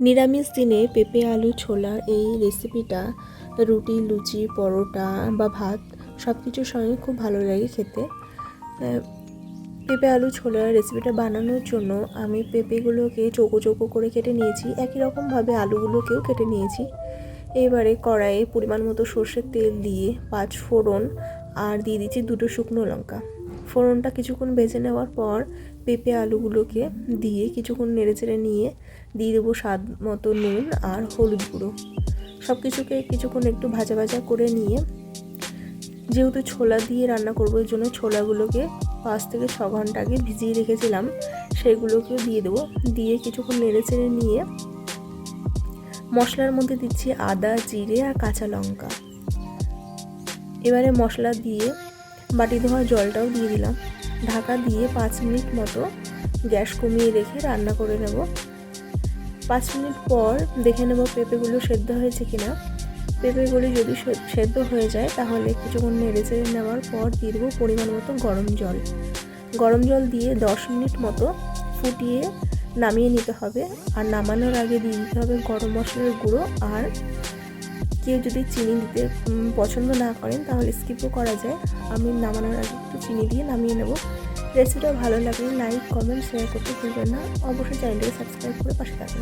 নিরামিষ দিনে পেঁপে আলু ছোলা এই রেসিপিটা রুটি, লুচি, পরোটা বা ভাত সব কিছুর সঙ্গে খুব ভালো লাগে খেতে। পেঁপে আলু ছোলার রেসিপিটা বানানোর জন্য আমি পেঁপেগুলোকে চৌকো চৌকো করে কেটে নিয়েছি, একই রকমভাবে আলুগুলোকেও কেটে নিয়েছি। এবারে কড়াইয়ে পরিমাণ মতো সর্ষের তেল দিয়ে 5 ফোড়ন আর দিয়ে দিচ্ছি 2টো শুকনো লঙ্কা। ফোড়নটা কিছুক্ষণ ভেজে নেওয়ার পর পেঁপে আলুগুলোকে দিয়ে কিছুক্ষণ নেড়েচেড়ে নিয়ে দিয়ে দেবো স্বাদ মতো নুন আর হলুদ গুঁড়ো। সব কিছুকে কিছুক্ষণ একটু ভাজা ভাজা করে নিয়ে, যেহেতু ছোলা দিয়ে রান্না করবো এর জন্য ছোলাগুলোকে 5 থেকে 6 ঘন্টা আগে ভিজিয়ে রেখেছিলাম, সেগুলোকেও দিয়ে দেবো। দিয়ে কিছুক্ষণ নেড়েচেড়ে নিয়ে মশলার মধ্যে দিচ্ছি আদা, জিরে আর কাঁচা লঙ্কা। এবারে মশলা দিয়ে বাটি ধোয়া জলটাও দিয়ে দিলাম। ঢাকা দিয়ে 5 মিনিট মতো গ্যাস কমিয়ে রেখে রান্না করে নেব। 5 মিনিট পর দেখে নেব পেঁপেগুলো সেদ্ধ হয়েছে কিনা। পেঁপেগুলি যদি সেদ্ধ হয়ে যায় তাহলে কিছুক্ষণ নেড়েচেড়ে নেওয়ার পর দিয়ে দেবো পরিমাণ মতো গরম জল। গরম জল দিয়ে 10 মিনিট মতো ফুটিয়ে নামিয়ে নিতে হবে। আর নামানোর আগে দিয়ে দিতে হবে গরম মশলার গুঁড়ো। আর কেউ যদি চিনি দিতে পছন্দ না করেন তাহলে স্কিপও করা যায়। আমি নামানোর আগে একটু চিনি দিয়ে নামিয়ে নেব। রেসিপিটা ভালো লাগলে লাইক, কমেন্ট, শেয়ার করতে ভুলবেন না। অবশ্যই চ্যানেলটাকে সাবস্ক্রাইব করে পাশে থাকবেন।